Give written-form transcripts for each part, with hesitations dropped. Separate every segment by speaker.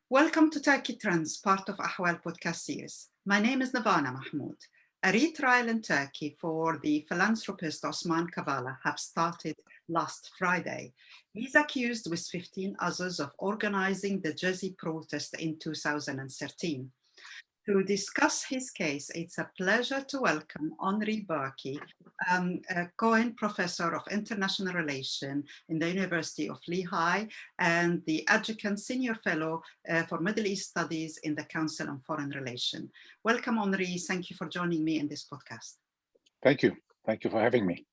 Speaker 1: Welcome to Turkey Trends, part of Ahval podcast series. My name is Nervana Mahmoud. A retrial in Turkey for the philanthropist Osman Kavala have started last Friday. He's accused with 15 others of organizing the Jersey protest in 2013. To discuss his case, it's a pleasure to welcome Henri Barkey, a Cohen Professor of International Relations in the University of Lehigh and the Adjunct Senior Fellow for Middle East Studies in the Council on Foreign Relations. Welcome, Henri. Thank you for joining me in this podcast.
Speaker 2: Thank you. Thank you for having me.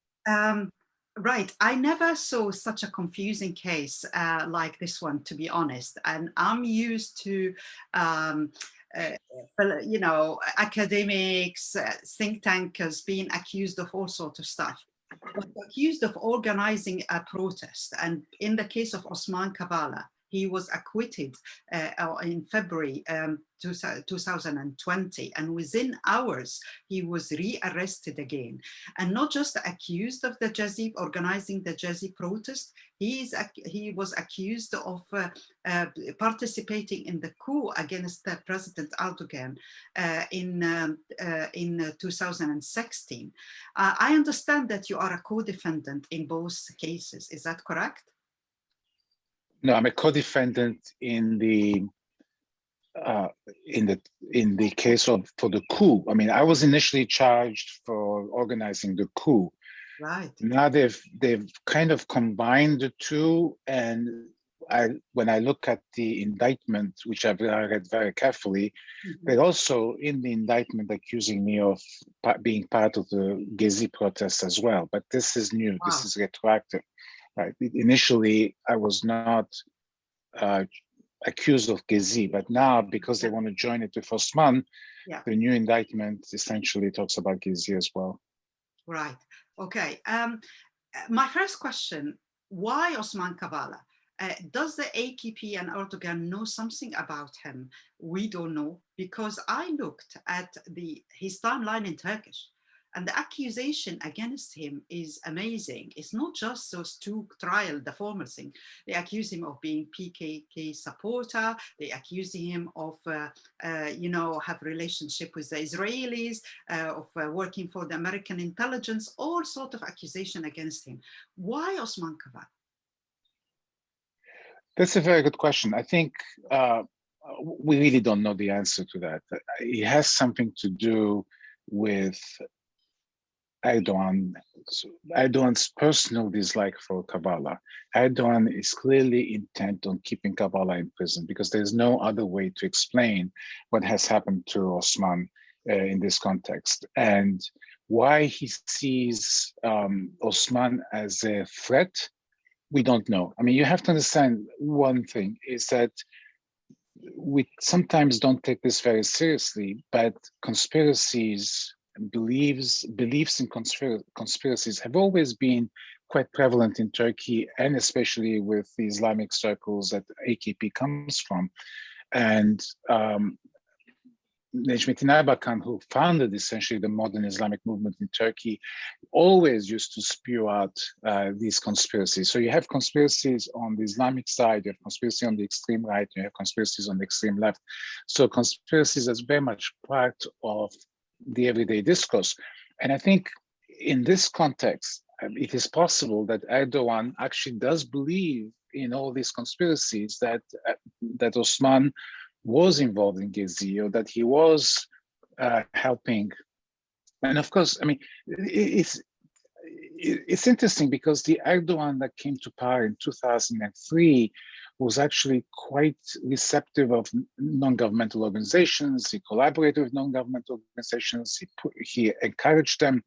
Speaker 1: Right. I never saw such a confusing case like this one, to be honest. And I'm used to academics, think tankers being accused of all sorts of stuff, but accused of organizing a protest. And in the case of Osman Kavala, he was acquitted in February 2020, and within hours, he was rearrested again. And not just accused of organizing the Jersey protest, he was accused of participating in the coup against President Erdoğan in 2016. I understand that you are a co-defendant in both cases. Is that correct?
Speaker 2: No, I'm a co-defendant in the case for the coup. I mean, I was initially charged for organizing the coup.
Speaker 1: Right.
Speaker 2: Now they've kind of combined the two, and when I look at the indictment, which I've read very carefully, they're also in the indictment accusing me of being part of the Gezi protests as well. But this is new. Wow. This is retroactive. Right. Initially, I was not accused of Gezi, but now because they want to join it with Osman, the new indictment essentially talks about Gezi as well.
Speaker 1: Right. Okay. My first question: why Osman Kavala? Does the AKP and Erdogan know something about him? We don't know, because I looked at his timeline in Turkish. And the accusation against him is amazing. It's not just those two trials, the former thing. They accuse him of being PKK supporter. They accuse him of, have relationship with the Israelis, of working for the American intelligence, all sort of accusation against him. Why Osman Kavala?
Speaker 2: That's a very good question. I think we really don't know the answer to that. It has something to do with Erdogan's personal dislike for Kavala. Erdogan is clearly intent on keeping Kavala in prison because there's no other way to explain what has happened to Osman in this context. And why he sees Osman as a threat, we don't know. I mean, you have to understand one thing is that we sometimes don't take this very seriously, but conspiracies, beliefs in conspiracies have always been quite prevalent in Turkey, and especially with the Islamic circles that AKP comes from. And Necmettin Erbakan, who founded essentially the modern Islamic movement in Turkey, always used to spew out these conspiracies. So you have conspiracies on the Islamic side, you have conspiracy on the extreme right, you have conspiracies on the extreme left. So conspiracies is very much part of the everyday discourse. And I think in this context, it is possible that Erdogan actually does believe in all these conspiracies, that Osman was involved in Gezi, or that he was helping. And of course, I mean, it's interesting because the Erdogan that came to power in 2003 was actually quite receptive of non-governmental organizations. He collaborated with non-governmental organizations. He encouraged them.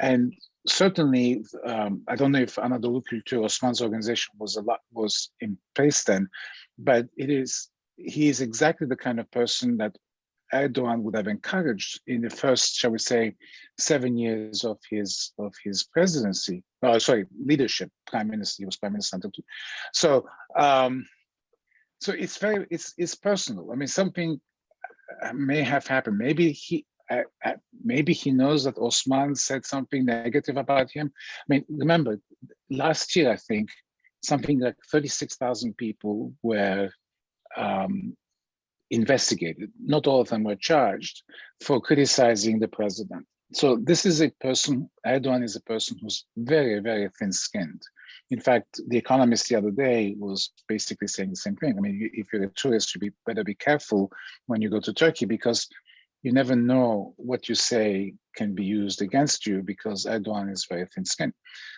Speaker 2: And certainly, I don't know if Anadolu Kültür, Osman's organization, was in place then, but he is exactly the kind of person that Erdogan would have encouraged in the first, shall we say, 7 years of his presidency. Leadership. Prime minister. He was prime minister until. So it's personal. I mean, something may have happened. Maybe he knows that Osman said something negative about him. I mean, remember, last year I think something like 36,000 people were investigated. Not all of them were charged for criticizing the president. So this is a person, Erdoğan is a person who's very, very thin-skinned. In fact, The Economist the other day was basically saying the same thing. I mean, if you're a tourist, you better be careful when you go to Turkey, because you never know what you say can be used against you, because Erdoğan is very thin-skinned.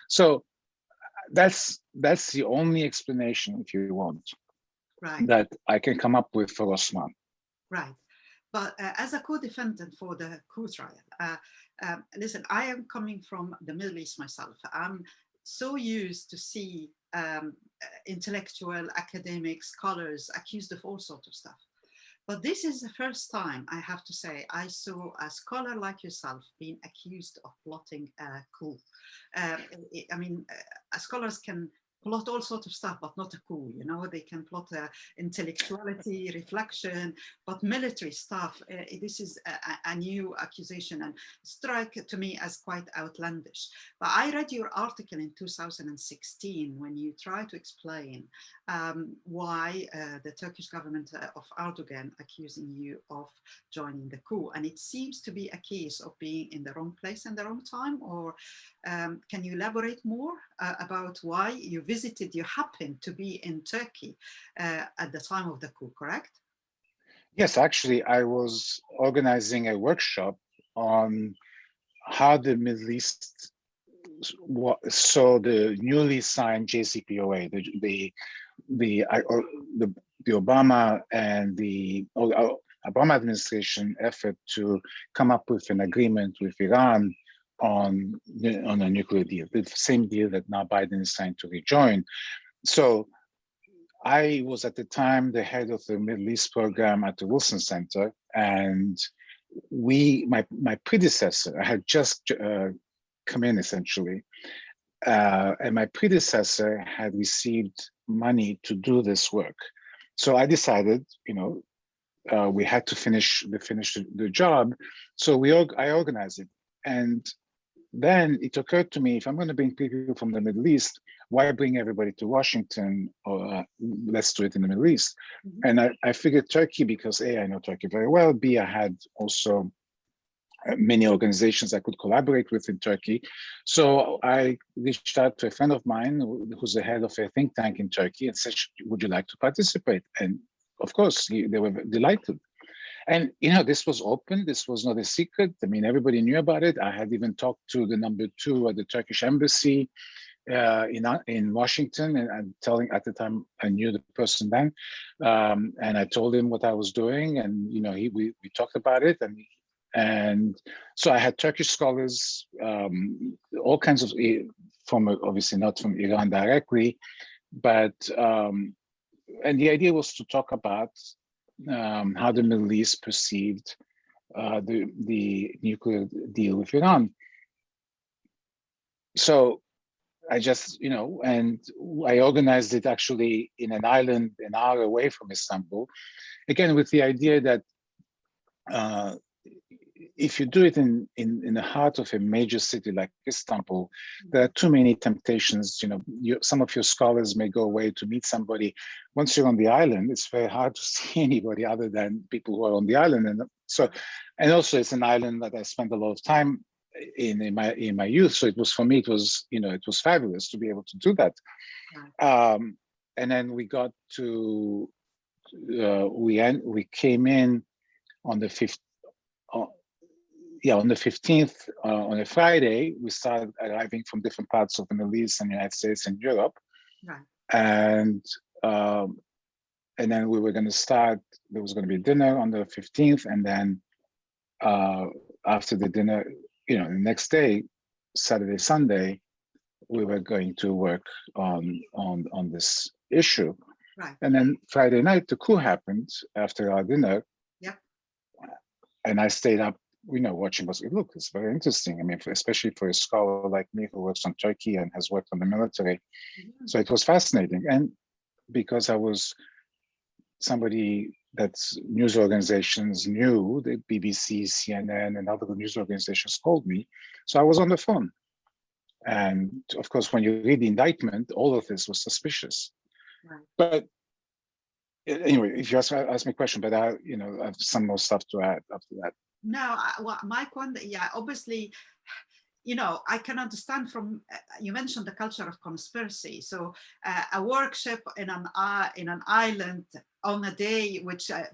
Speaker 2: So that's the only explanation, if you want,
Speaker 1: right,
Speaker 2: that I can come up with for Osman.
Speaker 1: right. But as a co-defendant for the coup trial, listen, I am coming from the Middle East myself. I'm so used to see intellectual, academic scholars accused of all sorts of stuff. But this is the first time, I have to say, I saw a scholar like yourself being accused of plotting a coup. I mean, scholars can plot all sorts of stuff, but not a coup, you know, they can plot intellectuality, reflection, but military stuff, this is a new accusation and strike to me as quite outlandish. But I read your article in 2016 when you try to explain why the Turkish government of Erdoğan accusing you of joining the coup. And it seems to be a case of being in the wrong place and the wrong time, or can you elaborate more about why you happened to be in Turkey at the time of the coup, correct?
Speaker 2: Yes, actually, I was organizing a workshop on how the Middle East saw the newly signed JCPOA, the Obama and the Obama administration effort to come up with an agreement with Iran on a nuclear deal, the same deal that now Biden is trying to rejoin. So I was at the time the head of the Middle East program at the Wilson Center, and my predecessor, I had just come in essentially, and my predecessor had received money to do this work. So I decided, you know, we had to finish the job. So I organized it, and then it occurred to me, if I'm going to bring people from the Middle East, why bring everybody to Washington, or let's do it in the Middle East? Mm-hmm. And I figured Turkey, because A, I know Turkey very well, B, I had also many organizations I could collaborate with in Turkey. So I reached out to a friend of mine who's the head of a think tank in Turkey and said, would you like to participate? And of course, they were delighted. And, you know, this was open. This was not a secret. I mean, everybody knew about it. I had even talked to the #2 at the Turkish embassy in Washington, and telling, at the time, I knew the person then. And I told him what I was doing, and, you know, we talked about it. And so I had Turkish scholars, all kinds of, obviously not from Iran directly, but, and the idea was to talk about how the Middle East perceived the nuclear deal with Iran. So I just, you know, and I organized it actually in an island an hour away from Istanbul, again with the idea that if you do it in the heart of a major city like Istanbul, there are too many temptations. You know, some of your scholars may go away to meet somebody. Once you're on the island, it's very hard to see anybody other than people who are on the island. And so, and also it's an island that I spent a lot of time in my youth. So it was, for me, it was, you know, it was fabulous to be able to do that. And then we got to, we came in on the 5th. On the 15th, on a Friday, we started arriving from different parts of the Middle East and United States and Europe. Right. And then we were going to start, there was going to be dinner on the 15th. And then after the dinner, you know, the next day, Saturday, Sunday, we were going to work on this issue. Right. And then Friday night, the coup happened after our dinner. Yep. And I stayed up, you know, watching. Look, it's very interesting. I mean, especially for a scholar like me who works on Turkey and has worked on the military. Mm-hmm. So it was fascinating. And because I was somebody that news organizations knew, the BBC, CNN, and other news organizations called me. So I was on the phone. And of course, when you read the indictment, all of this was suspicious. Right. But anyway, if you ask me a question, but I have some more stuff to add after that.
Speaker 1: No, my point, yeah, obviously, I can understand from, you mentioned the culture of conspiracy. So a workshop in an island on a day which a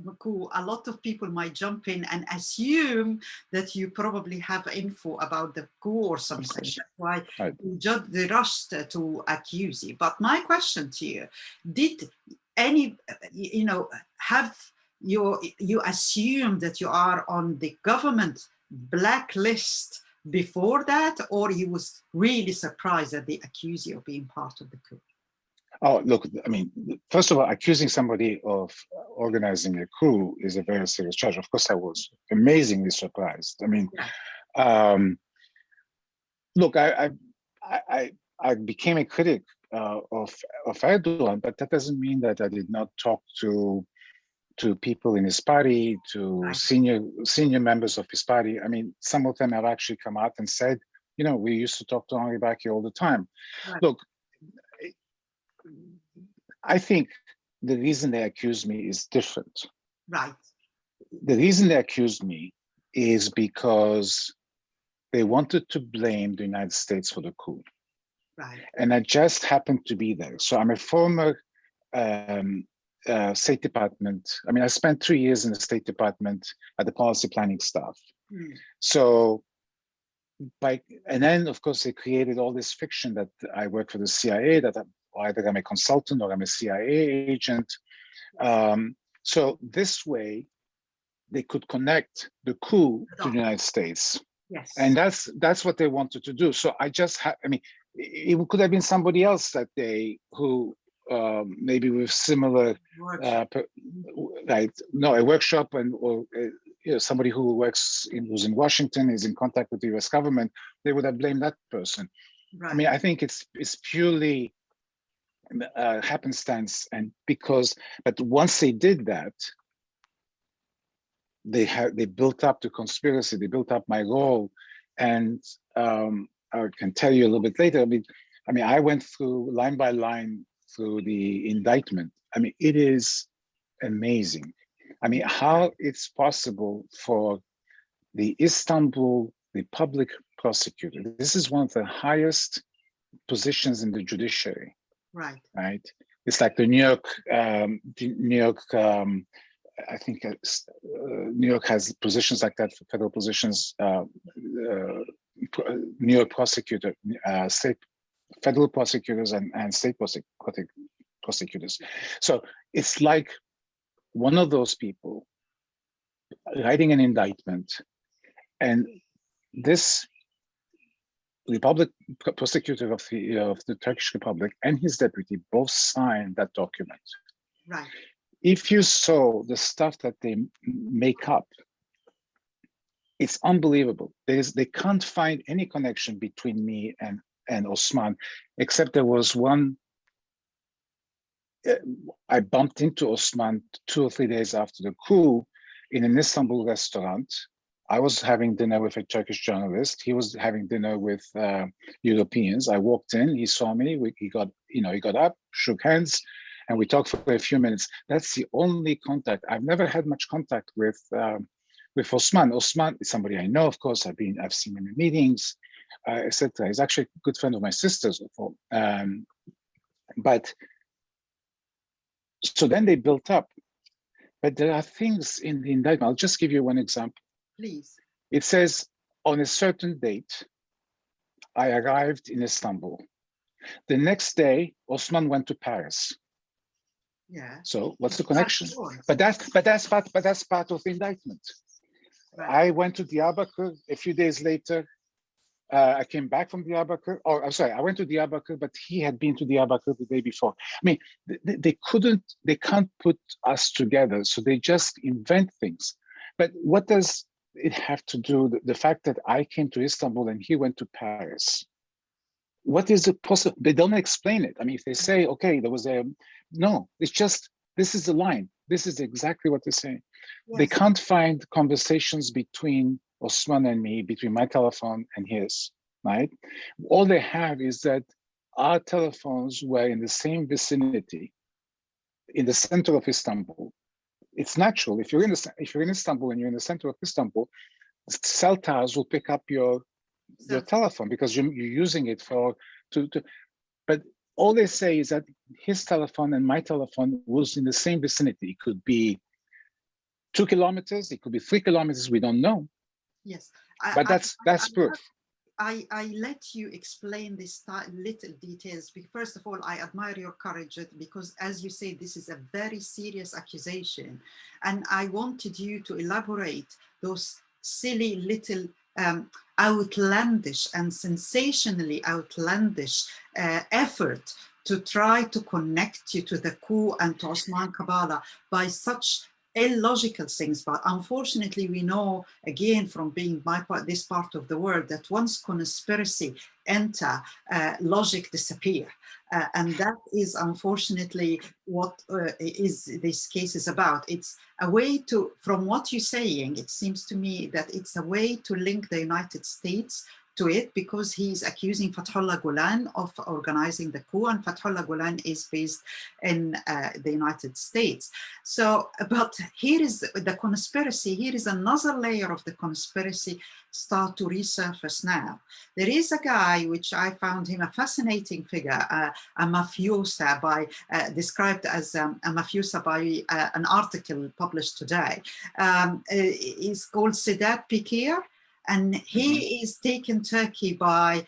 Speaker 1: lot of people might jump in and assume that you probably have info about the coup or something. That's why they rushed to accuse you. But my question to you, did any, have you assume that you are on the government blacklist before that, or you was really surprised that they accuse you of being part of the coup?
Speaker 2: Oh, look, I mean, first of all, accusing somebody of organizing a coup is a very serious charge. Of course, I was amazingly surprised. I mean, look, I became a critic of Erdoğan, but that doesn't mean that I did not talk to people in his party, to senior members of his party. I mean, some of them have actually come out and said, we used to talk to Henri Barkey all the time. Right. Look, I think the reason they accused me is different.
Speaker 1: Right.
Speaker 2: The reason they accused me is because they wanted to blame the United States for the coup.
Speaker 1: Right.
Speaker 2: And I just happened to be there. So I'm a former State Department. I mean, I spent 3 years in the State Department at the policy planning staff. So, and then of course they created all this fiction that I work for the CIA, that either I'm a consultant or I'm a CIA agent. So this way, they could connect the coup to the United States.
Speaker 1: Yes.
Speaker 2: And that's what they wanted to do. So I mean, it could have been somebody else that day who maybe with similar, a workshop, or somebody who's in Washington, is in contact with the U.S. government, they would have blamed that person. Right. I mean, I think it's purely happenstance, but once they did that, they built up the conspiracy, they built up my role, and I can tell you a little bit later. I mean, I went through line by line through the indictment. I mean, it is amazing. I mean, how it's possible for the public prosecutor. This is one of the highest positions in the judiciary.
Speaker 1: Right.
Speaker 2: Right. It's like the New York. I think New York has positions like that for federal positions. New York prosecutor, federal prosecutors, and state prosecutors. So it's like one of those people writing an indictment, and this prosecutor of the Turkish Republic and his deputy both signed that document.
Speaker 1: Right.
Speaker 2: If you saw the stuff that they make up, it's unbelievable. They can't find any connection between me and Osman, except there was one. I bumped into Osman 2 or 3 days after the coup in an Istanbul restaurant. I was having dinner with a Turkish journalist. He was having dinner with Europeans. I walked in, he saw me, he got up, shook hands, and we talked for a few minutes. That's the only contact. I've never had much contact with Osman. Osman is somebody I know, of course. I've seen him in meetings, etc. He's actually a good friend of my sister's. But so then they built up. But there are things in the indictment. I'll just give you one example.
Speaker 1: Please.
Speaker 2: It says, on a certain date, I arrived in Istanbul. The next day, Osman went to Paris.
Speaker 1: Yeah.
Speaker 2: So what's the connection? But that's part of the indictment. Right. I went to Diyarbakir a few days later. I came back from Diyarbakir. I'm sorry, I went to Diyarbakir, but he had been to Diyarbakir the day before. I mean, they can't put us together, so they just invent things. But what does it have to do with the fact that I came to Istanbul and he went to Paris? What is it possible? They don't explain it. I mean, if they say, okay, there was no, it's just, this is the line. This is exactly what they're saying. Yes. They can't find conversations between Osman and me, between my telephone and his, right? All they have is that our telephones were in the same vicinity. in the center of Istanbul. It's natural. If you're in Istanbul and you're in the center of Istanbul, cell towers will pick up your telephone because you're using it but all they say is that his telephone and my telephone was in the same vicinity. It could be 2 kilometers, it could be 3 kilometers, we don't know.
Speaker 1: Yes.
Speaker 2: But that's proof.
Speaker 1: I let you explain this little details. First of all, I admire your courage because, as you say, this is a very serious accusation. And I wanted you to elaborate those silly little outlandish and sensationally outlandish effort to try to connect you to the coup and to Osman Kavala by such illogical things. But unfortunately, we know, again, from being this part of the world, that once conspiracy enter, logic disappear. And that is unfortunately what this case is about. It's a way to, from what you're saying, it seems to me that it's a way to link the United States to it, because he's accusing Fethullah Gulen of organizing the coup, and Fethullah Gulen is based in the United States. So, but here is the conspiracy, here is another layer of the conspiracy start to resurface now. There is a guy, which I found him a fascinating figure, a mafiosa, described as a mafiosa by an article published today. He's called Sedat Peker. And he is taken Turkey by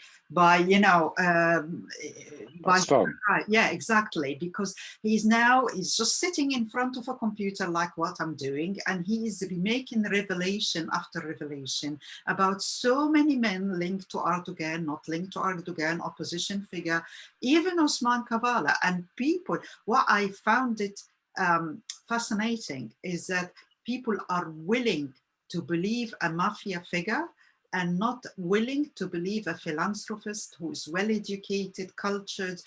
Speaker 1: yeah, exactly, because he's just sitting in front of a computer like what I'm doing, and he is making revelation after revelation about so many men linked to Erdoğan, not linked to Erdoğan, opposition figure, even Osman Kavala. And people, what I found it fascinating is that people are willing to believe a mafia figure and not willing to believe a philanthropist who is well-educated, cultured,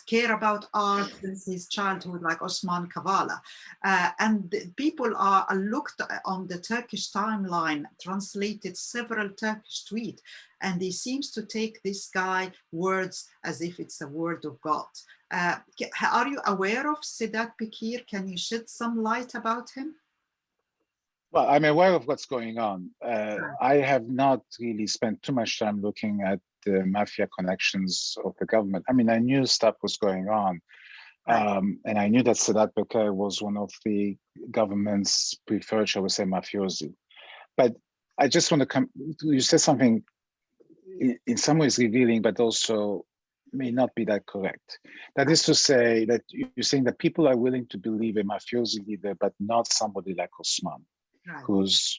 Speaker 1: care about art since his childhood, like Osman Kavala. And people are looked on the Turkish timeline, translated several Turkish tweets, and he seems to take this guy words as if it's a word of God. Are you aware of Sedat Peker? Can you shed some light about him?
Speaker 2: Well, I'm aware of what's going on. I have not really spent too much time looking at the mafia connections of the government. I mean, I knew stuff was going on. And I knew that Sedat Peker was one of the government's preferred, shall we say, mafiosi. But I just want to come, you said something in some ways revealing, but also may not be that correct. That is to say that you're saying that people are willing to believe a mafiosi leader, but not somebody like Osman. Right. Who's,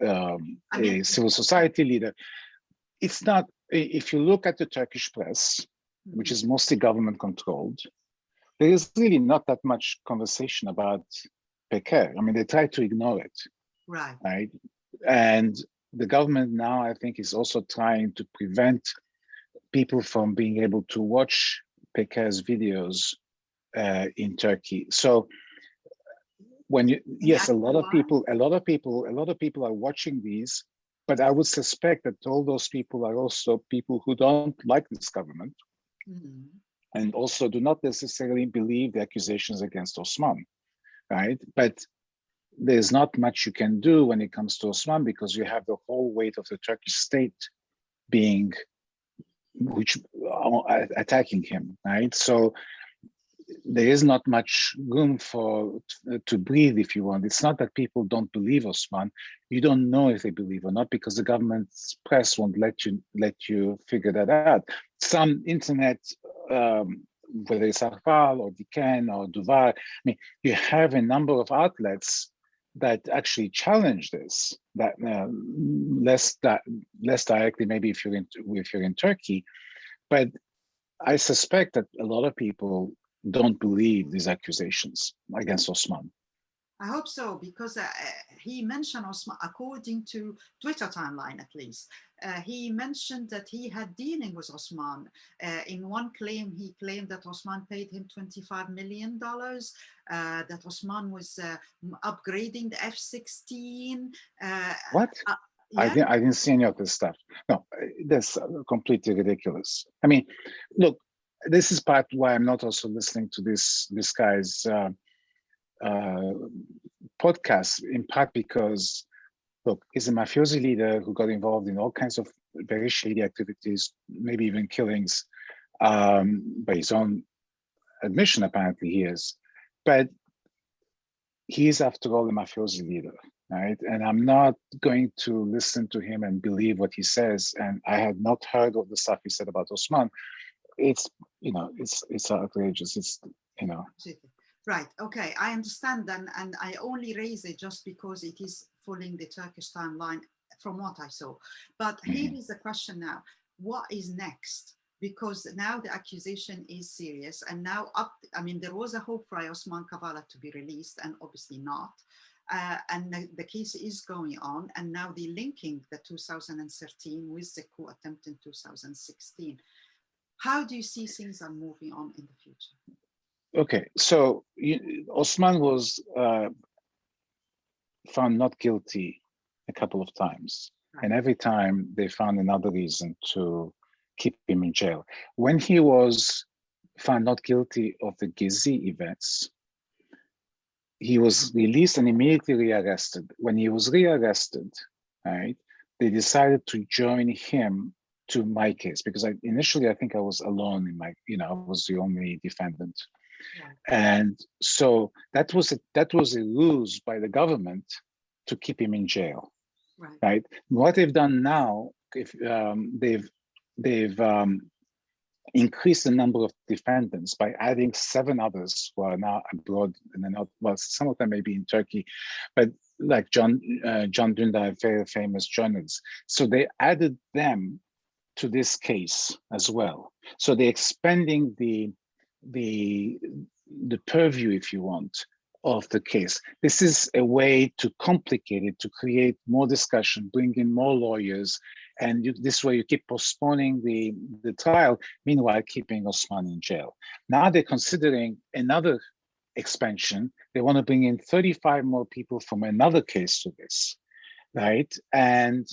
Speaker 2: a civil society leader. It's not, if you look at the Turkish press, which is mostly government controlled, there is really not that much conversation about Peker. I mean, they try to ignore it. Right. And the government now, I think, is also trying to prevent people from being able to watch Peker's videos in Turkey. So, yes, a lot of people are watching these, but I would suspect that all those people are also people who don't like this government, and also do not necessarily believe the accusations against Osman, right? But there's not much you can do when it comes to Osman, because you have the whole weight of the Turkish state attacking him, right? So there is not much room to breathe, if you want. It's not that people don't believe Osman. You don't know if they believe or not, because the government's press won't let you figure that out. Some internet, whether it's Ahval or Diken or Duvar, I mean, you have a number of outlets that actually challenge this. That less directly, maybe if you're in Turkey, but I suspect that a lot of people don't believe these accusations against Osman.
Speaker 1: I hope so, because he mentioned Osman, according to Twitter timeline at least, he mentioned that he had dealing with Osman. In one claim, he claimed that Osman paid him $25 million, that Osman was upgrading the F-16.
Speaker 2: What? Yeah. I didn't see any of this stuff. No, that's completely ridiculous. I mean, look, this is part why I'm not also listening to this guy's podcast, in part because, look, he's a mafiosi leader who got involved in all kinds of very shady activities, maybe even killings, by his own admission, apparently he is. But he is, after all, a mafiosi leader, right? And I'm not going to listen to him and believe what he says. And I had not heard all the stuff he said about Osman. It's, it's outrageous. It's,
Speaker 1: Right. Okay. I understand then, and I only raise it just because it is following the Turkish timeline from what I saw. But here is the question now: what is next? Because now the accusation is serious, and now there was a hope for Osman Kavala to be released, and obviously not. And the case is going on, and now they're linking the 2013 with the coup attempt in 2016. How do you see things are moving on in the future?
Speaker 2: Okay, so Osman was found not guilty a couple of times, right. And every time they found another reason to keep him in jail. When he was found not guilty of the Gezi events, he was released and immediately rearrested. When he was rearrested, right, they decided to join him to my case, because initially I think I was alone in my, I was the only defendant. Yeah. And so that was a ruse by the government to keep him in jail, right? What they've done now, if they've increased the number of defendants by adding 7 others who are now abroad, and they're not, well, some of them may be in Turkey, but like John Dündar, a very famous journalist. So they added them to this case as well. So they're expanding the purview, if you want, of the case. This is a way to complicate it, to create more discussion, bring in more lawyers, and this way you keep postponing the trial, meanwhile keeping Osman in jail. Now they're considering another expansion. They want to bring in 35 more people from another case to this, right? And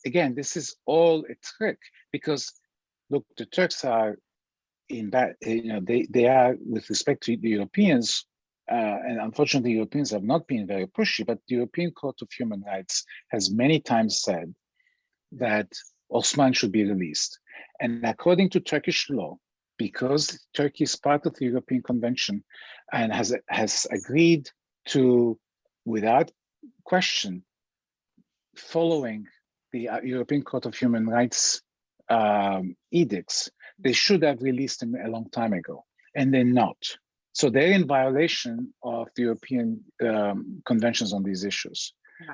Speaker 2: again, this is all a trick, because look, the Turks are in that, they are, with respect to the Europeans, and unfortunately Europeans have not been very pushy, but the European Court of Human Rights has many times said that Osman should be released. And according to Turkish law, because Turkey is part of the European Convention and has agreed to, without question, following the European Court of Human Rights edicts, they should have released him a long time ago, and they're not. So they're in violation of the European conventions on these issues,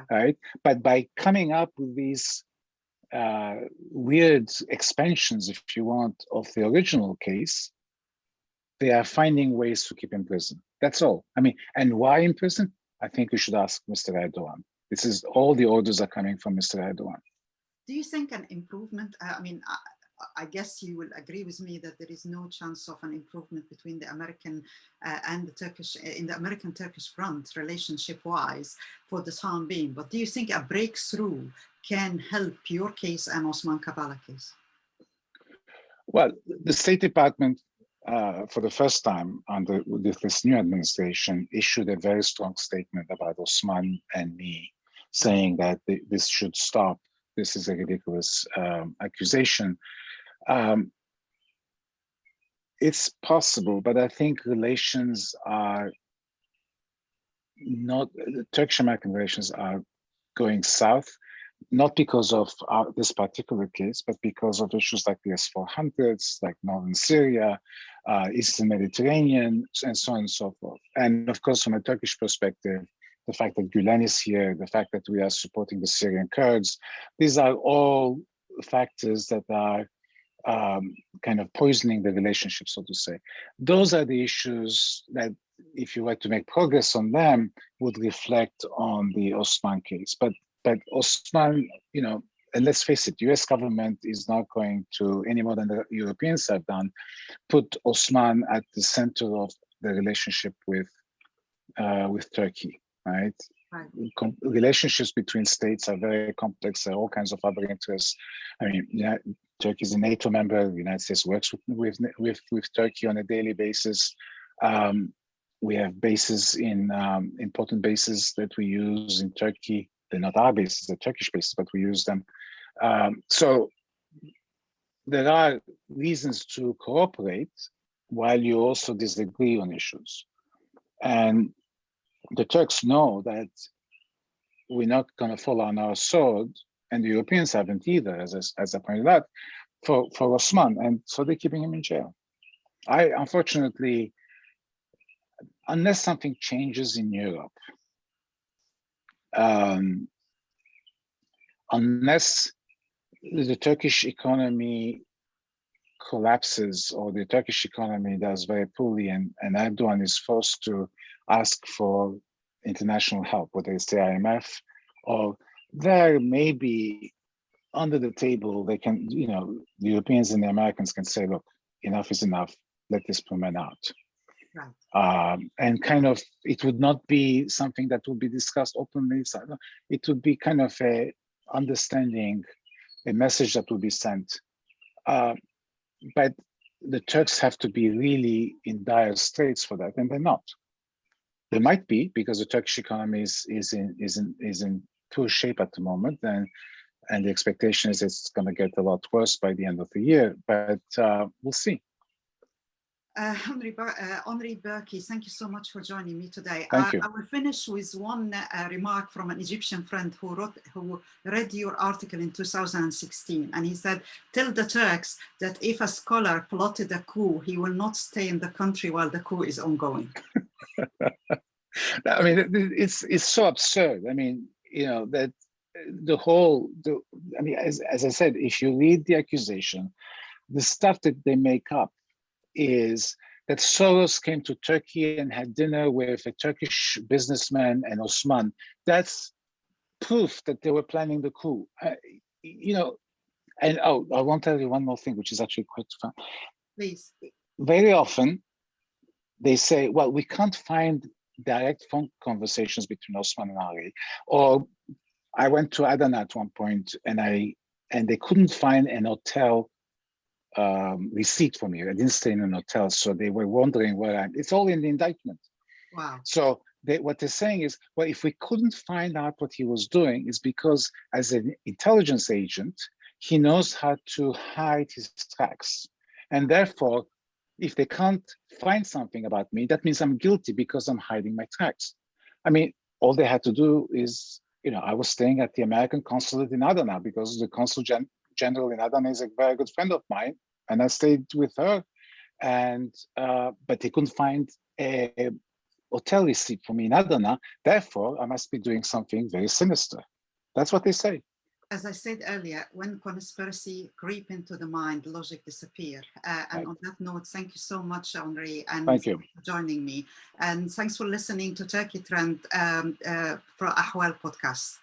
Speaker 2: right? But by coming up with these weird expansions, if you want, of the original case, they are finding ways to keep in prison. That's all. And why in prison? I think we should ask Mr. Erdoğan. This is, all the orders are coming from Mr. Erdoğan.
Speaker 1: Do you think an improvement, I guess you will agree with me that there is no chance of an improvement between the American and the Turkish, in the American-Turkish front, relationship-wise, for the time being. But do you think a breakthrough can help your case and Osman Kavala case?
Speaker 2: Well, the State Department, for the first time with this new administration, issued a very strong statement about Osman and me, saying that this should stop. This is a ridiculous accusation. It's possible, but I think relations are not, Turkish-American relations are going south, not because of this particular case, but because of issues like the S-400s, like Northern Syria, Eastern Mediterranean, and so on and so forth. And of course, from a Turkish perspective, the fact that Gülen is here, the fact that we are supporting the Syrian Kurds, these are all factors that are kind of poisoning the relationship, so to say. Those are the issues that, if you were to make progress on them, would reflect on the Osman case. But Osman, and let's face it, US government is not going to, any more than the Europeans have done, put Osman at the center of the relationship with Turkey, right? Relationships between states are very complex. There are all kinds of other interests. Turkey is a NATO member. The United States works with Turkey on a daily basis. We have bases in important bases that we use in Turkey. They're not our bases, they're Turkish bases, but we use them. So there are reasons to cooperate while you also disagree on issues. And the Turks know that we're not going to fall on our sword, and the Europeans haven't either, as I pointed out, for Osman, and so they're keeping him in jail. I, unfortunately, unless something changes in Europe, unless the Turkish economy collapses or the Turkish economy does very poorly and Erdoğan is forced to ask for international help, whether it's the IMF or there may be under the table, they can, you know, the Europeans and the Americans can say, look, enough is enough, let this man out. Right. And kind of, it would not be something that would be discussed openly. It would be kind of a understanding, a message that would be sent. But the Turks have to be really in dire straits for that, and they're not. They might be because the Turkish economy is in poor shape at the moment, and the expectation is it's going to get a lot worse by the end of the year. But we'll see.
Speaker 1: Henri Barkey, thank you so much for joining me today.
Speaker 2: Thank you.
Speaker 1: I will finish with one remark from an Egyptian friend who read your article in 2016, and he said, "Tell the Turks that if a scholar plotted a coup, he will not stay in the country while the coup is ongoing."
Speaker 2: I mean, it's so absurd. I mean, you know, that I mean, as I said, if you read the accusation, the stuff that they make up is that Soros came to Turkey and had dinner with a Turkish businessman and Osman. That's proof that they were planning the coup. You know, and oh, I want to tell you one more thing, which is actually quite fun.
Speaker 1: Please.
Speaker 2: Very often, they say, well, we can't find direct phone conversations between Osman and Ali. Or I went to Adana at one point and they couldn't find an hotel receipt for me. I didn't stay in an hotel, so they were wondering where it's all in the indictment.
Speaker 1: Wow.
Speaker 2: So what they're saying is, well, if we couldn't find out what he was doing, it's because as an intelligence agent, he knows how to hide his tracks. And therefore, if they can't find something about me, that means I'm guilty because I'm hiding my tracks. I mean, all they had to do is, you know, I was staying at the American consulate in Adana because the consul general in Adana is a very good friend of mine, and I stayed with her. And but they couldn't find a hotel receipt for me in Adana. Therefore, I must be doing something very sinister. That's what they say.
Speaker 1: As I said earlier, when conspiracy creep into the mind, logic disappear. And right. On that note, thank you so much, Henri, and
Speaker 2: thank you
Speaker 1: for joining me. And thanks for listening to Turkey Trend for Ahval podcast.